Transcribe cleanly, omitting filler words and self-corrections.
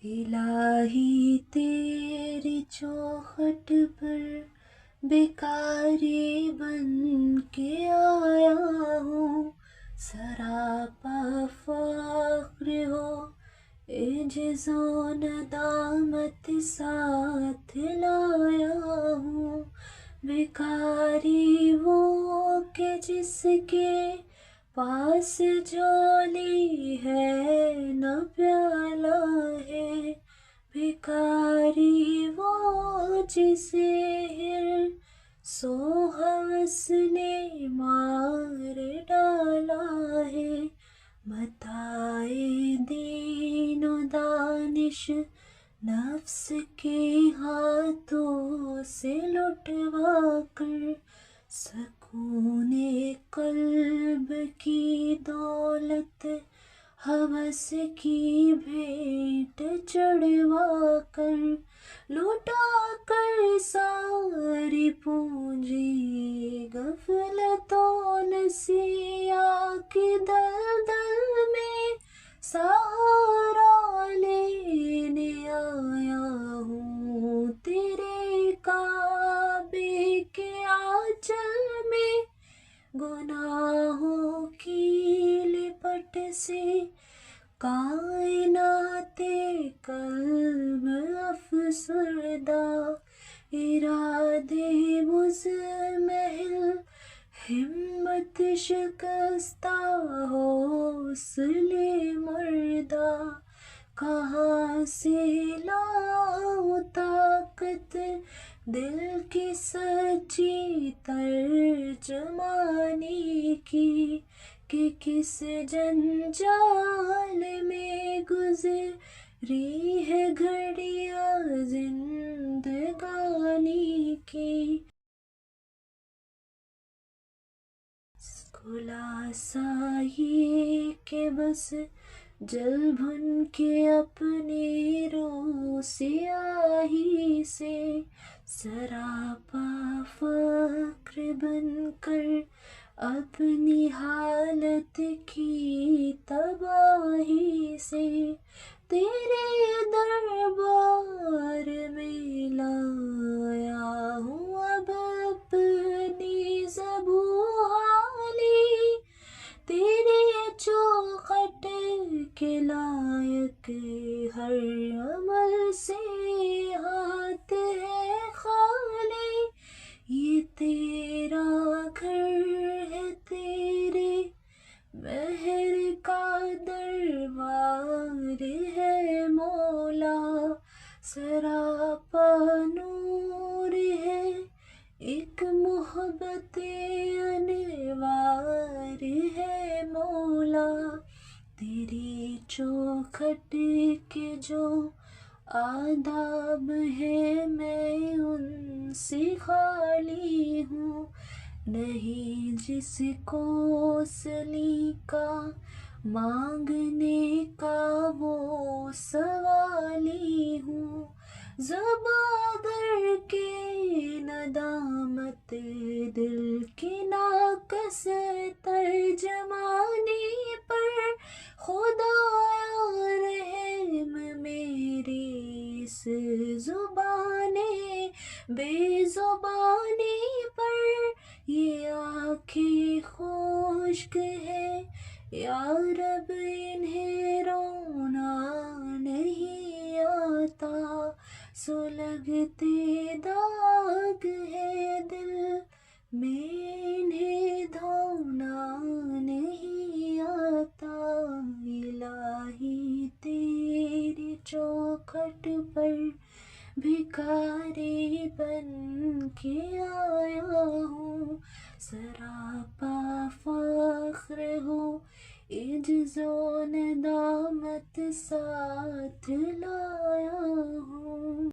الہی تیری چوکھٹ پر بھکاری بن کے آیا ہوں، سراپا فخر ہو عجز و ندامت ساتھ لایا ہوں۔ بھکاری وہ کہ جس کے پاس جھولی ہے نہ پیالہ ہے، بھکاری وہ جسے حرص و ہوس نے مار ڈالا ہے، متاع دین و دانش نفس کے ہاتھوں سے لٹوا کر، سکون قلب کی دولت ہوس کی بھیٹ چڑھوا کر، لوٹا کر ساری پونجی غفلت و نسیاں کی دلدل میں سہارا لینے آیا ہوں، تیرے کعبے کے آنچل میں گناہوں کی لپٹ سے، کائنات قلب افسردہ، ارادے مضمحل ہمت شکستہ، حوصلے مردہ، کہاں سے لاؤں طاقت دل کی سچی ترجمانی کی، کہ کس جنجال میں گزری ہے گھڑیاں زندگانی کی۔ خلاصہ یہ کہ بس جل بھن کے اپنی روح سیاہی سے، سراپا فخر بن کر اپنی حالت کی تباہی سے، تیرے دربار میں لایا ہوں اب اپنی ذبح حالی، تیرے چوکھٹ کے لائق ہر عمل سے ہاتھ ہے خالی، یہ تیرا گھر ہے، تیرے مہر کا دربار ہے مولا، سراپا نور ہے ایک محبت انوار ہے مولا، تیری چوکھٹ کے جو آداب ہیں میں ان سے خالی ہوں، نہیں جس کو سلی کا مانگنے کا وہ سوالی ہوں، زباں در کے ندامت دل کی ناقص ترجمانی پر، خدایا رحم میری اس زبان بے زبانی پر، یہ آنکھیں خشک ہے یا رب انہیں رونا نہیں آتا، سلگتے داغ ہے دل میں انہیں دھونا نہیں آتا، الہی تیری چوکھٹ پر بھکاری بن کے آیا ہوں، سراپا فخر ہو عجز و ندامت ساتھ لایا ہوں۔